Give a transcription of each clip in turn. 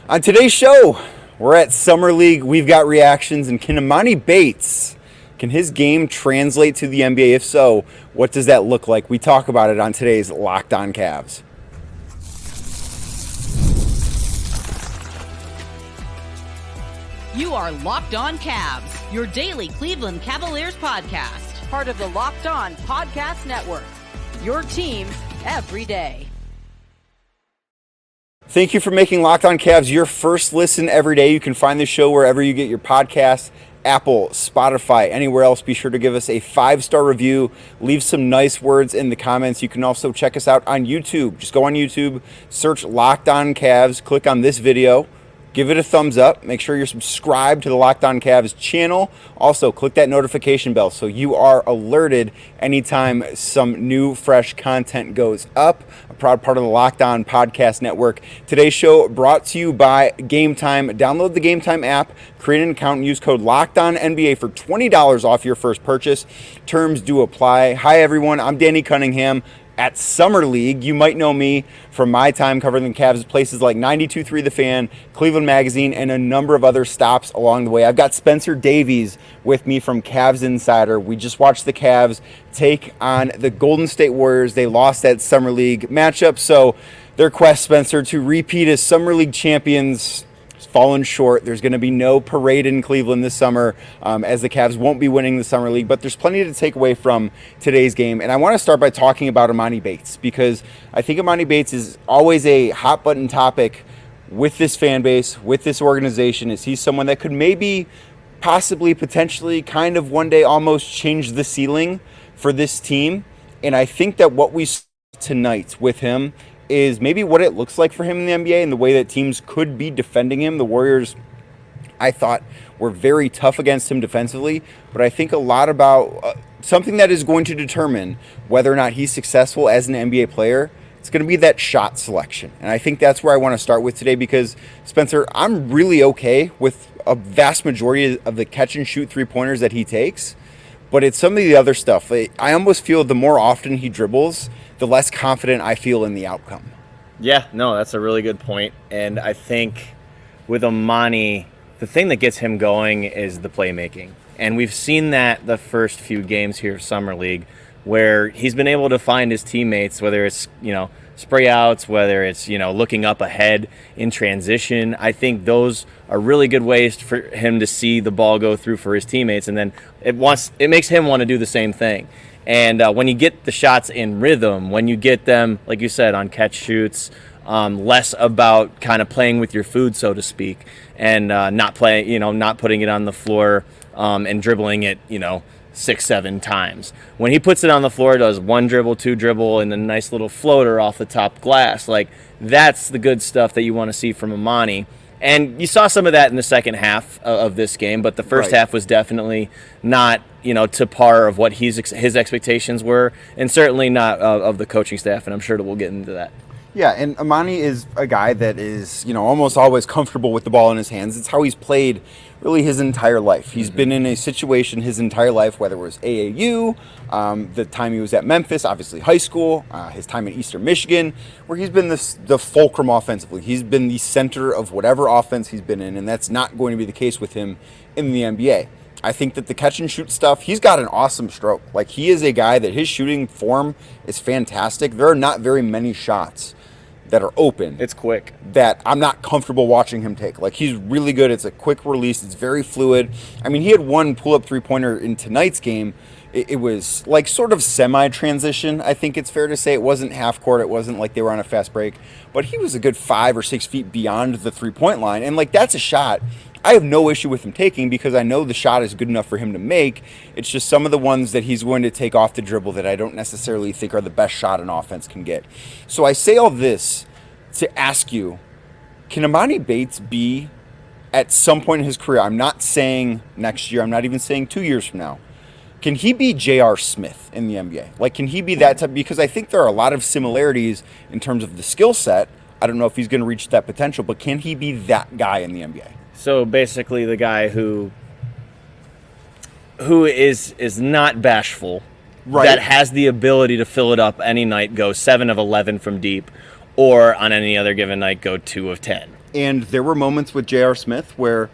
On today's show, we're at Summer League. We've got reactions. And can Emoni Bates, can his game translate to the NBA? If so, what does that look like? We talk about it on today's Locked On Cavs. You are Locked On Cavs, your daily Cleveland Cavaliers podcast. Part of the Locked On Podcast Network, your team every day. Thank you for making Locked On Cavs your first listen every day. You can find the show wherever you get your podcasts, Apple, Spotify, anywhere else. Be sure to give us a 5-star review. Leave some nice words in the comments. You can also check us out on YouTube. Just go on YouTube, search Locked On Cavs, click on this video. Give it a thumbs up. Make sure you're subscribed to the Locked On Cavs channel. Also, click that notification bell so you are alerted anytime some new, fresh content goes up. A proud part of the Locked On Podcast Network. Today's show brought to you by GameTime. Download the GameTime app, create an account, and use code LOCKEDONNBA for $20 off your first purchase. Terms do apply. Hi, everyone. I'm Danny Cunningham. At Summer League, you might know me from my time covering the Cavs at places like 92.3 The Fan, Cleveland Magazine, and a number of other stops along the way. I've got Spencer Davies with me from Cavs Insider. We just watched the Cavs take on the Golden State Warriors. They lost that Summer League matchup, so their quest, Spencer, to repeat as Summer League champions fallen short. There's going to be no parade in Cleveland this summer as the Cavs won't be winning the Summer League, but there's plenty to take away from today's game. And I want to start by talking about Emoni Bates because I think Emoni Bates is always a hot button topic with this fan base, with this organization. Is he someone that could maybe, possibly, potentially, kind of one day almost change the ceiling for this team? And I think that what we saw tonight with him is maybe what it looks like for him in the NBA and the way that teams could be defending him. The Warriors, I thought, were very tough against him defensively, but I think a lot about something that is going to determine whether or not he's successful as an NBA player. It's going to be that shot selection. And I think that's where I want to start with today because, Spencer, I'm really okay with a vast majority of the catch and shoot three-pointers that he takes, but it's some of the other stuff. I almost feel the more often he dribbles, the less confident I feel in the outcome. Yeah, no, that's a really good point. And I think with Emoni, the thing that gets him going is the playmaking. And we've seen that the first few games here of Summer League where he's been able to find his teammates, whether it's, spray outs, whether it's, looking up ahead in transition. I think those are really good ways for him to see the ball go through for his teammates. And then it makes him want to do the same thing. And when you get the shots in rhythm, when you get them, like you said, on catch shoots, less about kind of playing with your food, so to speak, and not putting it on the floor and dribbling it, 6-7 times. When he puts it on the floor, does one dribble, two dribble, and a nice little floater off the top glass. Like, that's the good stuff that you want to see from Emoni. And you saw some of that in the second half of this game, but the first half was definitely not, to par of what his expectations were, and certainly not of the coaching staff, and I'm sure that we'll get into that. Yeah, and Emoni is a guy that is, almost always comfortable with the ball in his hands. It's how he's played really his entire life. He's been in a situation his entire life, whether it was AAU, the time he was at Memphis, obviously high school, his time in Eastern Michigan, where he's been the fulcrum offensively. He's been the center of whatever offense he's been in, and that's not going to be the case with him in the NBA. I think that the catch and shoot stuff, he's got an awesome stroke. Like, he is a guy that his shooting form is fantastic. There are not very many shots that are open. It's quick. That I'm not comfortable watching him take. Like, he's really good. It's a quick release. It's very fluid. I mean, he had one pull-up three-pointer in tonight's game. It was like sort of semi-transition, I think it's fair to say. It wasn't half court. It wasn't like they were on a fast break. But he was a good 5 or 6 feet beyond the three-point line. And, like, that's a shot I have no issue with him taking because I know the shot is good enough for him to make. It's just some of the ones that he's going to take off the dribble that I don't necessarily think are the best shot an offense can get. So I say all this to ask you, can Emoni Bates be at some point in his career, I'm not saying next year, I'm not even saying 2 years from now, can he be J.R. Smith in the NBA? Like, can he be that type? Because I think there are a lot of similarities in terms of the skill set. I don't know if he's going to reach that potential, but can he be that guy in the NBA? So basically the guy who is not bashful, right, that has the ability to fill it up any night, go 7 of 11 from deep, or on any other given night, go 2 of 10. And there were moments with J.R. Smith where,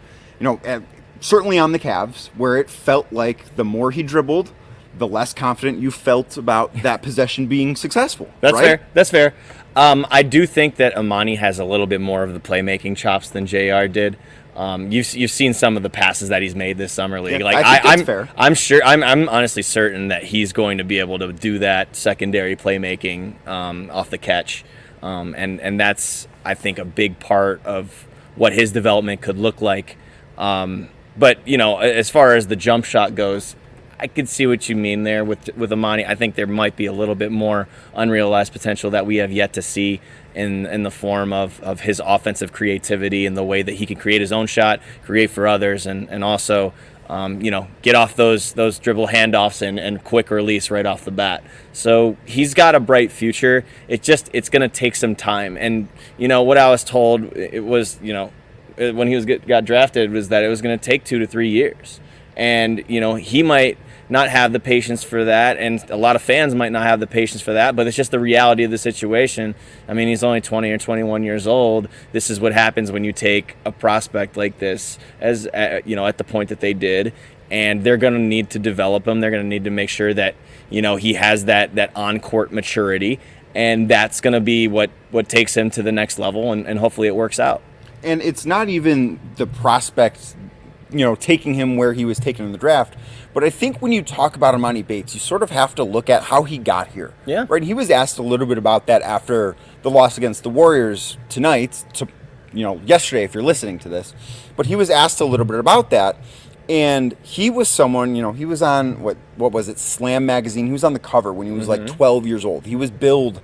certainly on the Cavs, where it felt like the more he dribbled, the less confident you felt about that possession being successful. That's right? fair. That's fair. I do think that Emoni has a little bit more of the playmaking chops than JR did. You've seen some of the passes that he's made this summer league. Yeah, I think that's fair. I'm honestly certain that he's going to be able to do that secondary playmaking off the catch, and that's, I think, a big part of what his development could look like. But as far as the jump shot goes, I could see what you mean there with Emoni. I think there might be a little bit more unrealized potential that we have yet to see in the form of his offensive creativity and the way that he can create his own shot, create for others, and also get off those dribble handoffs and quick release right off the bat. So he's got a bright future. It's going to take some time. And what I was told, it was when he got drafted, was that it was going to take 2 to 3 years. And he might not have the patience for that, and a lot of fans might not have the patience for that, but it's just the reality of the situation. I mean, he's only 20 or 21 years old. This is what happens when you take a prospect like this as at the point that they did, and they're going to need to develop him. They're going to need to make sure that he has that on-court maturity, and that's going to be what takes him to the next level, and hopefully it works out. And it's not even the prospects taking him where he was taken in the draft. But I think when you talk about Emoni Bates, you sort of have to look at how he got here. Yeah. Right? He was asked a little bit about that after the loss against the Warriors tonight, yesterday, if you're listening to this. But he was asked a little bit about that. And he was someone, he was on, what was it, Slam magazine. He was on the cover when he was like 12 years old. He was billed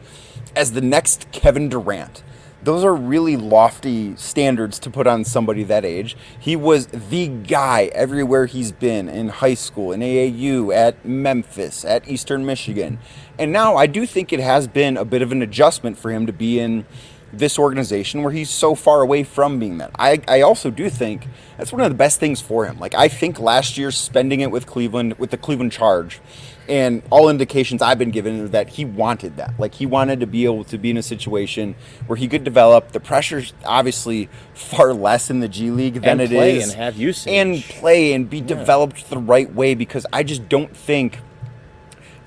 as the next Kevin Durant. Those are really lofty standards to put on somebody that age. He was the guy everywhere he's been, in high school, in AAU, at Memphis, at Eastern Michigan. And now I do think it has been a bit of an adjustment for him to be in this organization where he's so far away from being that. I also do think that's one of the best things for him. Like, I think last year spending it with Cleveland, with the Cleveland Charge, and all indications I've been given are that he wanted that. Like, he wanted to be able to be in a situation where he could develop. The pressure's obviously far less in the G League than it is. And have usage. And play and be developed the right way, because I just don't think...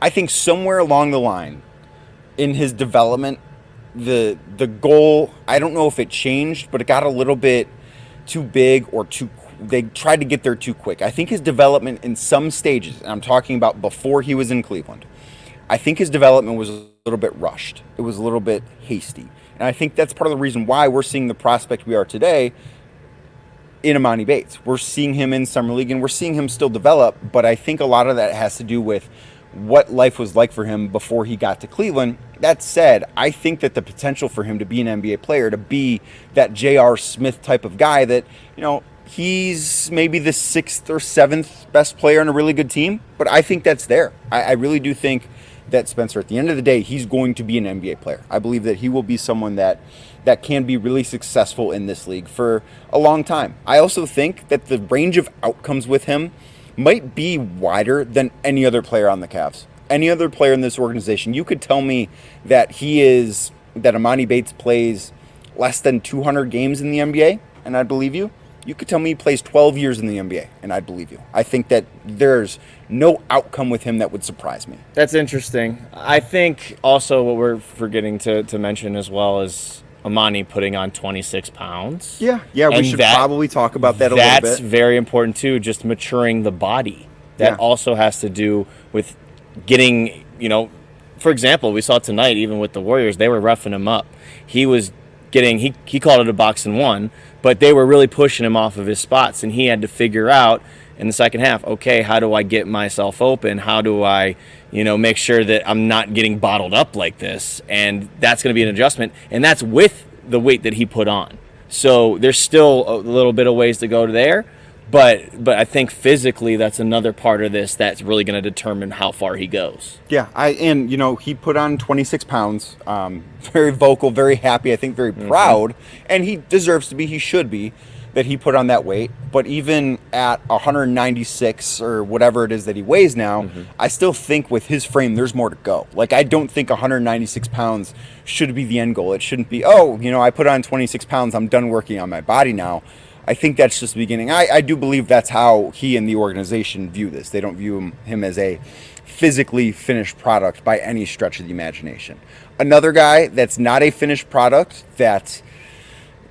I think somewhere along the line in his development, the goal, I don't know if it changed, but it got a little bit too big or they tried to get there too quick. I think his development in some stages, and I'm talking about before he was in Cleveland, I think his development was a little bit rushed. It was a little bit hasty. And I think that's part of the reason why we're seeing the prospect we are today in Emoni Bates. We're seeing him in Summer League, and we're seeing him still develop, but I think a lot of that has to do with what life was like for him before he got to Cleveland. That said, I think that the potential for him to be an NBA player, to be that J.R. Smith type of guy that, he's maybe the 6th or 7th best player on a really good team, but I think that's there. I really do think that Spencer, at the end of the day, he's going to be an NBA player. I believe that he will be someone that can be really successful in this league for a long time. I also think that the range of outcomes with him might be wider than any other player on the Cavs. Any other player in this organization, you could tell me that Emoni Bates plays less than 200 games in the NBA, and I'd believe you. You could tell me he plays 12 years in the NBA, and I'd believe you. I think that there's no outcome with him that would surprise me. That's interesting. I think also what we're forgetting to mention as well is Emoni putting on 26 pounds. Yeah, we should probably talk about that a little bit. That's very important too, just maturing the body. That also has to do with getting, for example, we saw tonight, even with the Warriors, they were roughing him up. He was getting, he called it a box and one, but they were really pushing him off of his spots, and he had to figure out in the second half, okay, how do I get myself open? How do I, make sure that I'm not getting bottled up like this? And that's going to be an adjustment, and that's with the weight that he put on. So there's still a little bit of ways to go there, but I think physically that's another part of this that's really going to determine how far he goes. Yeah, he put on 26 pounds, very vocal, very happy, I think very proud, and he deserves to be, he should be. that he put on that weight, but even at 196 or whatever it is that he weighs now, I still think with his frame, there's more to go. Like, I don't think 196 pounds should be the end goal. It shouldn't be, I put on 26 pounds, I'm done working on my body now. I think that's just the beginning. I do believe that's how he and the organization view this. They don't view him as a physically finished product by any stretch of the imagination. Another guy that's not a finished product, that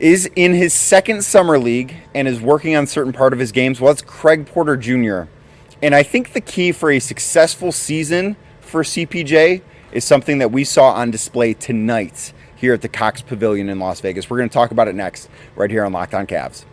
is in his second summer league and is working on certain part of his games, well, it's Craig Porter Jr. And I think the key for a successful season for CPJ is something that we saw on display tonight here at the Cox Pavilion in Las Vegas. We're going to talk about it next, right here on Locked On Cavs.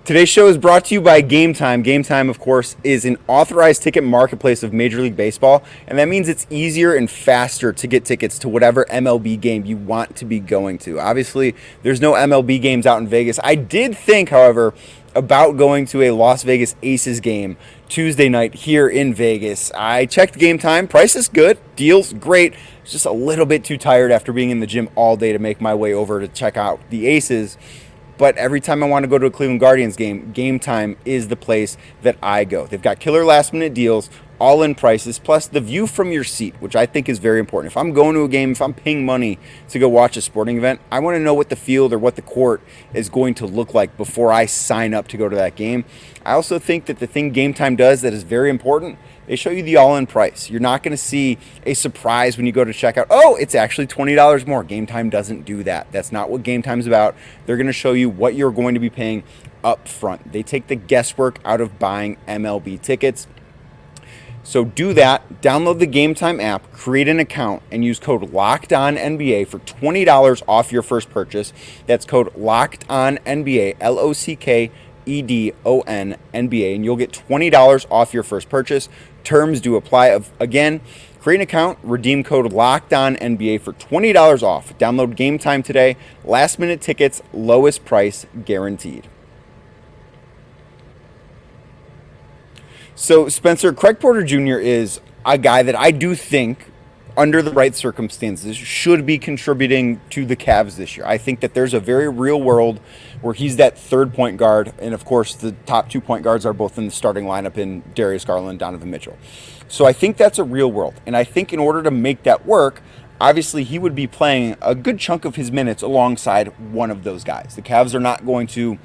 Today's show is brought to you by GameTime. GameTime, of course, is an authorized ticket marketplace of Major League Baseball, and that means it's easier and faster to get tickets to whatever MLB game you want to be going to. Obviously, there's no MLB games out in Vegas. I did think, however, about going to a Las Vegas Aces game Tuesday night here in Vegas. I checked GameTime. Price is good. Deals great. It's just a little bit too tired after being in the gym all day to make my way over to check out the Aces. But every time I want to go to a Cleveland Guardians game, GameTime is the place that I go. They've got killer last-minute deals, all-in prices, plus the view from your seat, which I think is very important. If I'm going to a game, if I'm paying money to go watch a sporting event, I want to know what the field or what the court is going to look like before I sign up to go to that game. I also think that the thing GameTime does that is very important, they show you the all-in price. You're not going to see a surprise when you go to check out, it's actually $20 more. GameTime doesn't do that. That's not what GameTime's about. They're going to show you what you're going to be paying up front. They take the guesswork out of buying MLB tickets. So do that. Download the GameTime app, create an account, and use code LOCKEDONNBA for $20 off your first purchase. That's code LOCKEDONNBA, LOCKEDONNBA, and you'll get $20 off your first purchase. Terms do apply. Again, create an account, redeem code LOCKEDONNBA for $20 off. Download GameTime today. Last minute tickets, lowest price guaranteed. So, Spencer, Craig Porter Jr. is a guy that I do think, under the right circumstances, should be contributing to the Cavs this year. I think that there's a very real world where he's that third point guard, and of course the top 2 point guards are both in the starting lineup in Darius Garland and Donovan Mitchell. So I think that's a real world, and I think in order to make that work, obviously he would be playing a good chunk of his minutes alongside one of those guys. The Cavs are not going to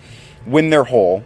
win their whole.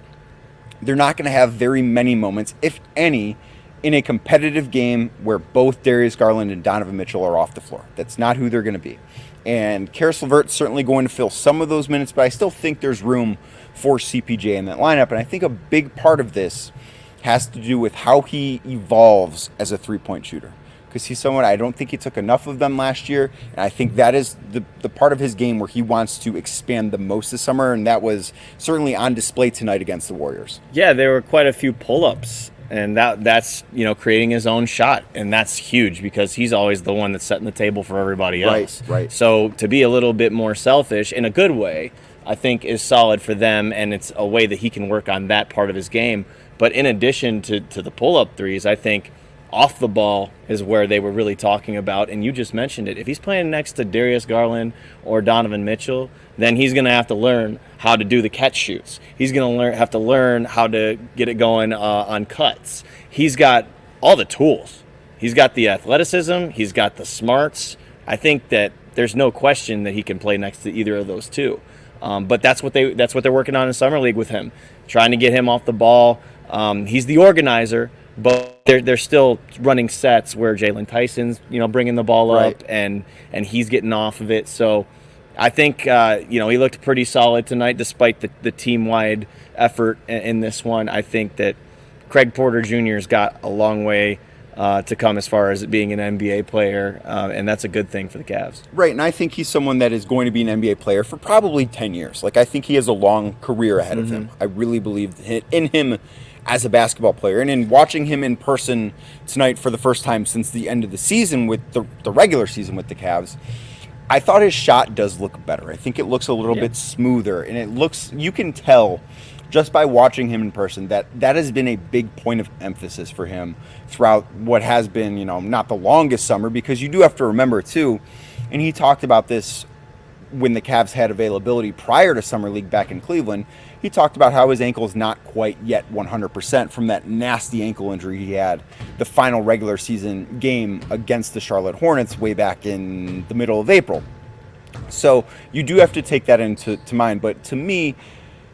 They're not going to have very many moments, if any, in a competitive game where both Darius Garland and Donovan Mitchell are off the floor. That's not who they're going to be. And Karis LeVert's certainly going to fill some of those minutes, but I still think there's room for CPJ in that lineup. And I think a big part of this has to do with how he evolves as a three-point shooter. Because he's someone, I don't think he took enough of them last year. And I think that is the part of his game where he wants to expand the most this summer. And that was certainly on display tonight against the Warriors. Yeah, there were quite a few pull-ups. And that's creating his own shot, and that's huge because he's always the one that's setting the table for everybody else. Right. So to be a little bit more selfish in a good way, I think is solid for them, and it's a way that he can work on that part of his game. But in addition to the pull-up threes, I think off the ball is where they were really talking about, and you just mentioned it. If he's playing next to Darius Garland or Donovan Mitchell, then he's going to have to learn how to do the catch shoots. He's going to have to learn how to get it going on cuts. He's got all the tools. He's got the athleticism. He's got the smarts. I think that there's no question that he can play next to either of those two. But that's what they're working on in Summer League with him, trying to get him off the ball. He's the organizer, but they're still running sets where Jaylen Tyson's bringing the ball up and he's getting off of it. So I think he looked pretty solid tonight despite the team-wide effort in this one. I think that Craig Porter Jr.'s got a long way to come as far as it being an NBA player, and that's a good thing for the Cavs. Right, and I think he's someone that is going to be an NBA player for probably 10 years. Like, I think he has a long career ahead of him. I really believe in him as a basketball player. And in watching him in person tonight for the first time since the end of the season with the regular season with the Cavs, I thought his shot does look better. I think it looks a little bit smoother, and you can tell just by watching him in person that has been a big point of emphasis for him throughout what has been, not the longest summer, because you do have to remember too, and he talked about this when the Cavs had availability prior to Summer League back in Cleveland, he talked about how his ankle is not quite yet 100% from that nasty ankle injury he had the final regular season game against the Charlotte Hornets way back in the middle of April. So you do have to take that into mind. But to me,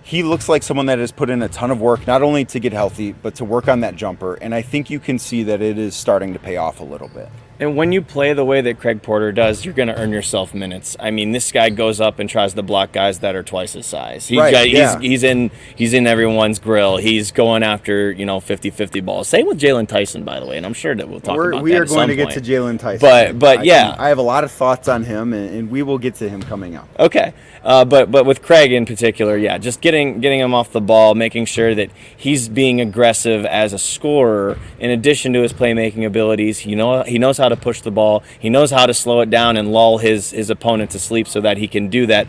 he looks like someone that has put in a ton of work, not only to get healthy, but to work on that jumper. And I think you can see that it is starting to pay off a little bit. And when you play the way that Craig Porter does, you're going to earn yourself minutes. I mean, this guy goes up and tries to block guys that are twice his size. He's in everyone's grill. He's going after 50-50 balls. Same with Jaylen Tyson, by the way, and I'm sure that we'll talk about that. We are going to get to Jaylen Tyson. But I have a lot of thoughts on him, and we will get to him coming up. Okay, but with Craig in particular, just getting him off the ball, making sure that he's being aggressive as a scorer in addition to his playmaking abilities. He knows how to push the ball. He knows how to slow it down and lull his opponent to sleep so that he can do that,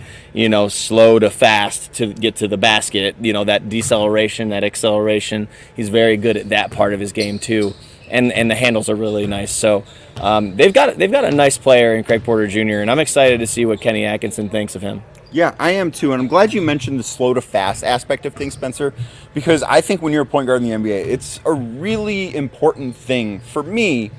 slow to fast to get to the basket, that deceleration, that acceleration. He's very good at that part of his game too. And the handles are really nice. So they've got a nice player in Craig Porter Jr., and I'm excited to see what Kenny Atkinson thinks of him. Yeah, I am too, and I'm glad you mentioned the slow to fast aspect of things, Spencer, because I think when you're a point guard in the NBA, it's a really important thing for me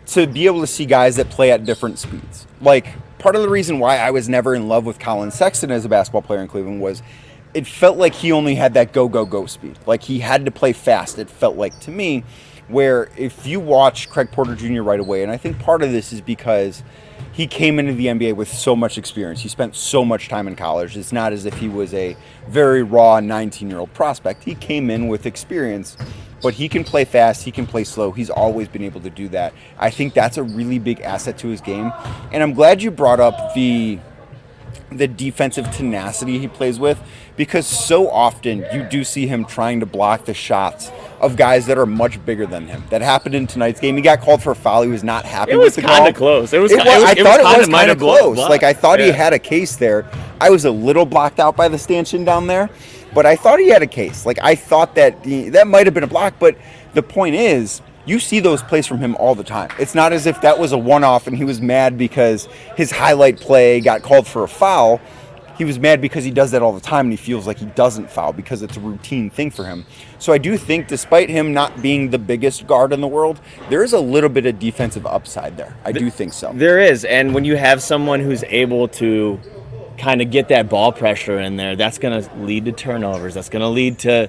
to be able to see guys that play at different speeds. Like, part of the reason why I was never in love with Colin Sexton as a basketball player in Cleveland was it felt like he only had that go speed. Like, he had to play fast, it felt like to me, where if you watch Craig Porter Jr. right away, and I think part of this is because he came into the NBA with so much experience. He spent so much time in college. It's not as if he was a very raw 19-year-old prospect. He came in with experience, but he can play fast. He can play slow. He's always been able to do that. I think that's a really big asset to his game. And I'm glad you brought up the defensive tenacity he plays with, because so often you do see him trying to block the shots of guys that are much bigger than him. That happened in tonight's game. He got called for a foul. He was not happy with the call. It was kind of close. I thought it was kind of close. Blocked. Like, I thought he had a case there. I was a little blocked out by the stanchion down there, but I thought he had a case. Like, I thought that might have been a block, but the point is, you see those plays from him all the time. It's not as if that was a one-off and he was mad because his highlight play got called for a foul. He was mad because he does that all the time and he feels like he doesn't foul because it's a routine thing for him. So I do think, despite him not being the biggest guard in the world, there is a little bit of defensive upside there. I do think so. There is, and when you have someone who's able to kind of get that ball pressure in there, that's going to lead to turnovers. That's going to lead to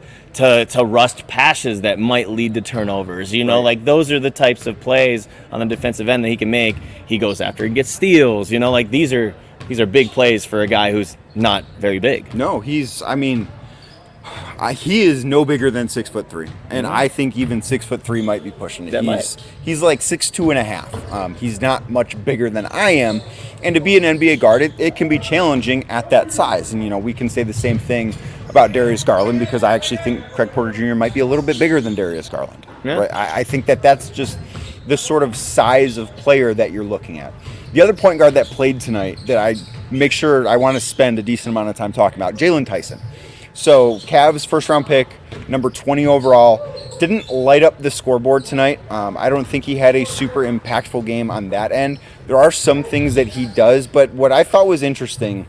rushed passes that might lead to turnovers. Right. Like, those are the types of plays on the defensive end that he can make. He goes after and gets steals. Like, these are big plays for a guy who's not very big. No, he is no bigger than 6'3", and I think even 6'3" might be pushing it. He's like 6'2.5". He's not much bigger than I am, and to be an NBA guard, it can be challenging at that size. And we can say the same thing about Darius Garland, because I actually think Craig Porter Jr. might be a little bit bigger than Darius Garland. Yeah. Right? I think that's just the sort of size of player that you're looking at. The other point guard that played tonight that I make sure I want to spend a decent amount of time talking about, Jaylen Tyson. So, Cavs first-round pick, number 20 overall, didn't light up the scoreboard tonight. I don't think he had a super impactful game on that end. There are some things that he does, but what I thought was interesting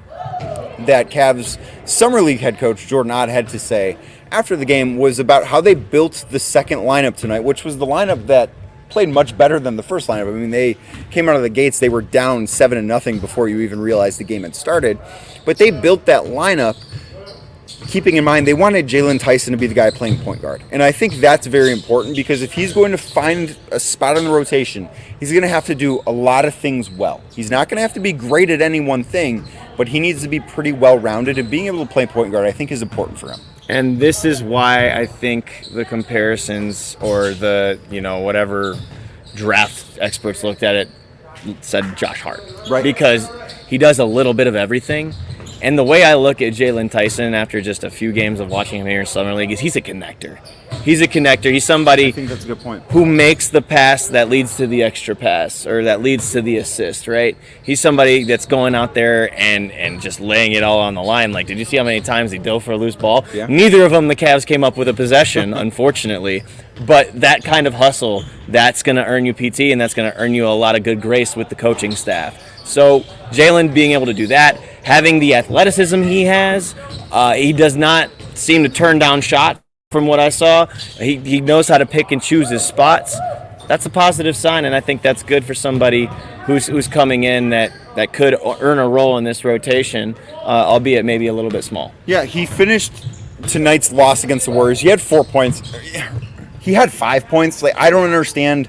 that Cavs Summer League head coach Jordan Ott had to say after the game was about how they built the second lineup tonight, which was the lineup that played much better than the first lineup. I mean, they came out of the gates, they were down 7-0 before you even realized the game had started. But they built that lineup keeping in mind they wanted Jaylen Tyson to be the guy playing point guard. And I think that's very important, because if he's going to find a spot in the rotation, he's going to have to do a lot of things well. He's not going to have to be great at any one thing, but he needs to be pretty well-rounded, and being able to play point guard I think is important for him. And this is why I think the comparisons, or the, whatever draft experts looked at it, said Josh Hart. Right. Because he does a little bit of everything. And the way I look at Jaylen Tyson after just a few games of watching him here in Summer League is he's a connector. He's somebody, I think that's a good point, who makes the pass that leads to the extra pass, or that leads to the assist, right? He's somebody that's going out there and just laying it all on the line. Like, did you see how many times he dove for a loose ball? Yeah. Neither of them the Cavs came up with a possession, unfortunately. But that kind of hustle, that's going to earn you PT, and that's going to earn you a lot of good grace with the coaching staff. So Jaylen being able to do that, having the athleticism he has, he does not seem to turn down shots from what I saw. He knows how to pick and choose his spots. That's a positive sign, and I think that's good for somebody who's coming in that could earn a role in this rotation, albeit maybe a little bit small. Yeah, he finished tonight's loss against the Warriors. He had 4 points. He had 5 points. Like, I don't understand.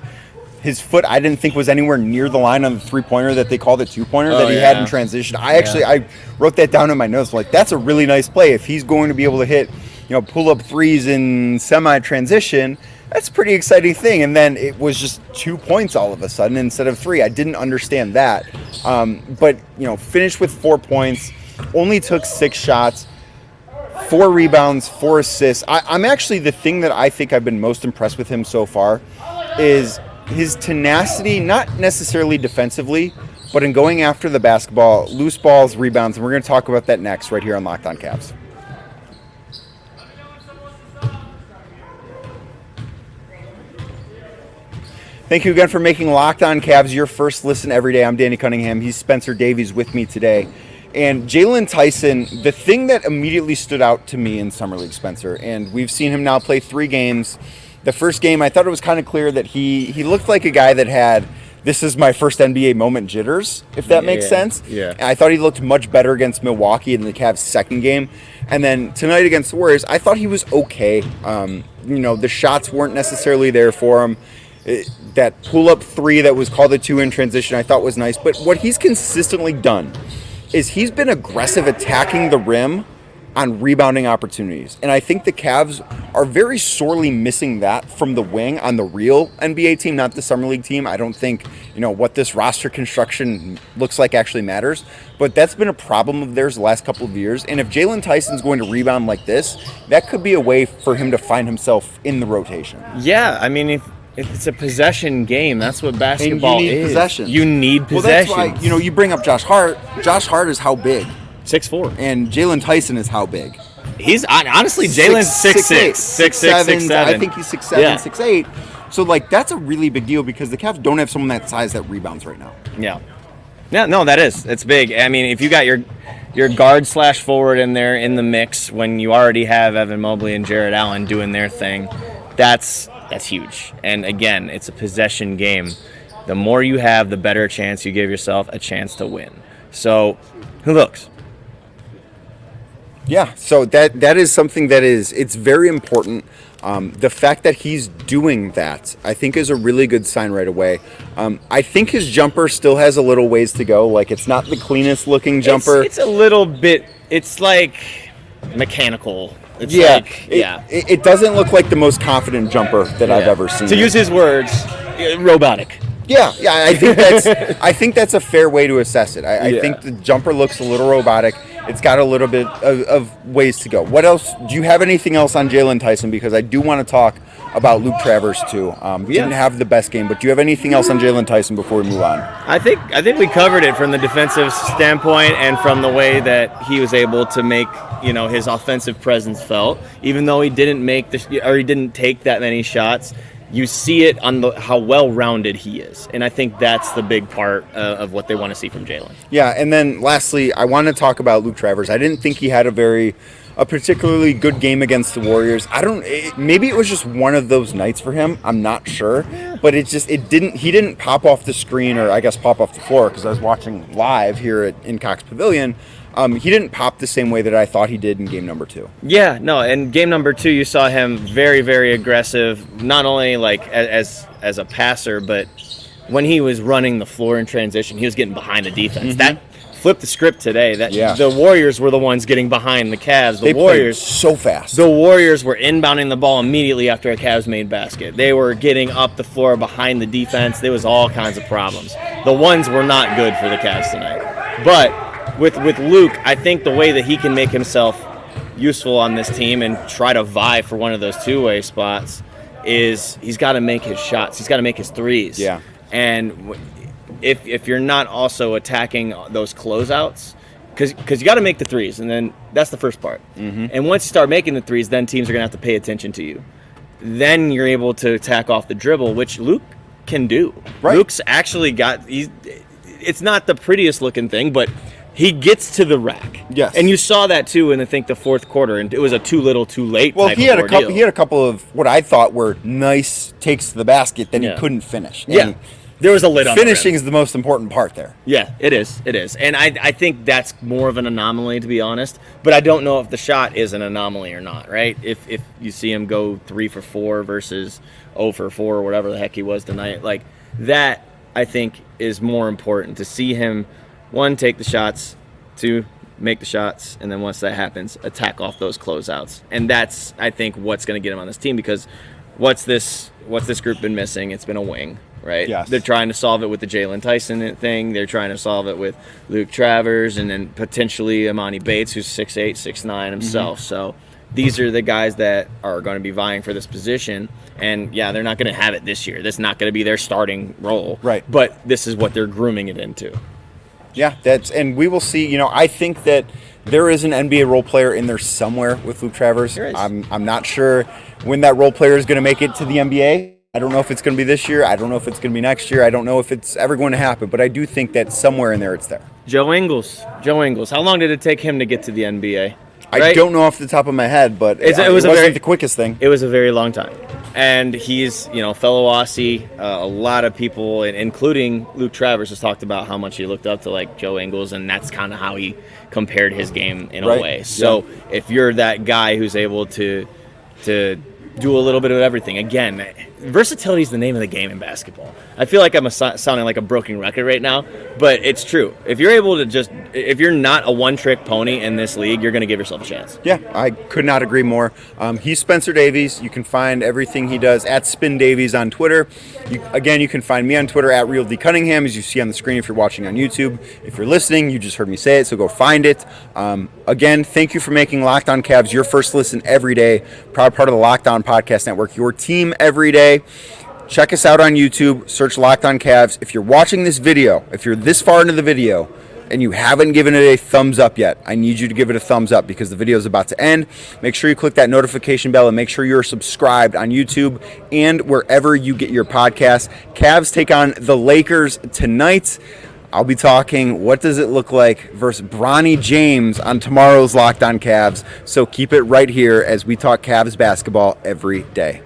His foot, I didn't think was anywhere near the line on the three-pointer that they called a two-pointer that he had in transition. I wrote that down in my notes. Like, that's a really nice play. If he's going to be able to hit, pull-up threes in semi-transition, that's a pretty exciting thing. And then it was just 2 points all of a sudden instead of 3. I didn't understand that. But finished with 4 points, only took 6 shots, 4 rebounds, 4 assists. I'm actually, the thing that I think I've been most impressed with him so far is his tenacity, not necessarily defensively, but in going after the basketball, loose balls, rebounds, and we're going to talk about that next right here on Locked On Cavs. Thank you again for making Locked On Cavs your first listen every day. I'm Danny Cunningham. He's Spencer Davies with me today. And Jaylen Tyson, the thing that immediately stood out to me in Summer League, Spencer, and we've seen him now play 3 games. The first game, I thought it was kind of clear that he looked like a guy that had, this is my first NBA moment jitters, if that makes sense. Yeah. And I thought he looked much better against Milwaukee in the Cavs' second game. And then tonight against the Warriors, I thought he was okay. The shots weren't necessarily there for him. That pull-up 3 that was called a 2 in transition I thought was nice. But what he's consistently done is he's been aggressive attacking the rim on rebounding opportunities. And I think the Cavs are very sorely missing that from the wing on the real NBA team, not the Summer League team. I don't think, what this roster construction looks like actually matters. But that's been a problem of theirs the last couple of years. And if Jaylen Tyson's going to rebound like this, that could be a way for him to find himself in the rotation. Yeah, I mean, if it's a possession game, that's what basketball is. You need possession. You need possession. Well, that's why, you bring up Josh Hart. Josh Hart is how big? 6'4". And Jaylen Tyson is how big? He's honestly, Jaylen's 6'6", 6'7". I think he's 6'7", 6'8". So that's a really big deal because the Cavs don't have someone that size that rebounds right now. Yeah, no, it's big. I mean, if you got your guard / forward in there in the mix when you already have Evan Mobley and Jarrett Allen doing their thing, that's huge. And again, it's a possession game. The more you have, the better chance you give yourself a chance to win. So, who looks? Yeah, so that is something it's very important. The fact that he's doing that, I think, is a really good sign right away. I think his jumper still has a little ways to go. Like, it's not the cleanest looking jumper. It's a little bit, it's like mechanical. It's it doesn't look like the most confident jumper that I've ever seen. To use his words, robotic. Yeah, I think that's a fair way to assess it. I think the jumper looks a little robotic. It's got a little bit of ways to go. What else? Do you have anything else on Jaylen Tyson? Because I do want to talk about Luke Travers too. Didn't have the best game, but do you have anything else on Jaylen Tyson before we move on? I think we covered it from the defensive standpoint and from the way that he was able to make his offensive presence felt, even though he didn't he didn't take that many shots. You see it on how well-rounded he is, and I think that's the big part of what they want to see from Jaylen. Yeah, and then lastly, I want to talk about Luke Travers. I didn't think he had a particularly good game against the Warriors. Maybe it was just one of those nights for him. I'm not sure, but he didn't pop off the screen, or I guess pop off the floor, because I was watching live here in Cox Pavilion. He didn't pop the same way that I thought he did in game number 2. Yeah, no, in game number 2, you saw him very, very aggressive, not only as a passer, but when he was running the floor in transition, he was getting behind the defense. Mm-hmm. That flipped the script today. The Warriors were the ones getting behind the Cavs. They Warriors played so fast. The Warriors were inbounding the ball immediately after a Cavs made basket. They were getting up the floor behind the defense. There was all kinds of problems. The ones were not good for the Cavs tonight. But with Luke, I think the way that he can make himself useful on this team and try to vie for one of those two-way spots is he's got to make his shots. He's got to make his threes. Yeah. And if you're not also attacking those closeouts, because you got to make the threes, and then that's the first part. Mm-hmm. And once you start making the threes, then teams are going to have to pay attention to you. Then you're able to attack off the dribble, which Luke can do. Right. Luke's actually it's not the prettiest looking thing, but he gets to the rack. Yes. And you saw that too in, I think, the fourth quarter, and it was a too little, too late. Well, type he of had ordeal. he had a couple of what I thought were nice takes to the basket that he couldn't finish. Yeah. And There was a lid on the finishing rim. is the most important part there. Yeah, it is. It is. And I think that's more of an anomaly, to be honest. But I don't know if the shot is an anomaly or not, right? If you see him go 3 for 4 versus 0 for 4 or whatever the heck he was tonight, like that, I think, is more important to see him, one, take the shots, two, make the shots, and then once that happens, attack off those closeouts. And that's, I think, what's going to get him on this team, because what's this group been missing? It's been a wing. Right? Yes. They're trying to solve it with the Jaylen Tyson thing. They're trying to solve it with Luke Travers and then potentially Emoni Bates, who's 6'8", 6'9" himself. So these are the guys that are going to be vying for this position. And, yeah, they're not going to have it this year. That's not going to be their starting role. Right. But this is what they're grooming it into. Yeah, and we will see. You know, I think that there is an NBA role player in there somewhere with Luke Travers. There is. I'm not sure when that role player is going to make it to the NBA. I don't know if it's going to be this year. I don't know if it's going to be next year. I don't know if it's ever going to happen. But I do think that somewhere in there it's there. Joe Ingles. How long did it take him to get to the NBA? I Right? don't know off the top of my head, but it wasn't the quickest thing. It was a very long time. And he's, fellow Aussie. A lot of people, including Luke Travers, has talked about how much he looked up to, like, Joe Ingles, and that's kind of how he compared his game in a Right. way. So if you're that guy who's able to do a little bit of everything, again, versatility is the name of the game in basketball. I feel like I'm sounding like a broken record right now, but it's true. If you're able to if you're not a one-trick pony in this league, you're going to give yourself a chance. Yeah, I could not agree more. He's Spencer Davies. You can find everything he does at Spin Davies on Twitter. You can find me on Twitter at Real D Cunningham, as you see on the screen if you're watching on YouTube. If you're listening, you just heard me say it, so go find it. Again, thank you for making Locked On Cavs your first listen every day. Proud part of the Locked On Podcast Network, your team every day. Check us out on YouTube. Search Locked On Cavs. If you're watching this video, if you're this far into the video and you haven't given it a thumbs up yet, I need you to give it a thumbs up because the video is about to end. Make sure you click that notification bell and make sure you're subscribed on YouTube and wherever you get your podcasts. Cavs take on the Lakers tonight. I'll be talking what does it look like versus Bronny James on tomorrow's Locked On Cavs. So keep it right here as we talk Cavs basketball every day.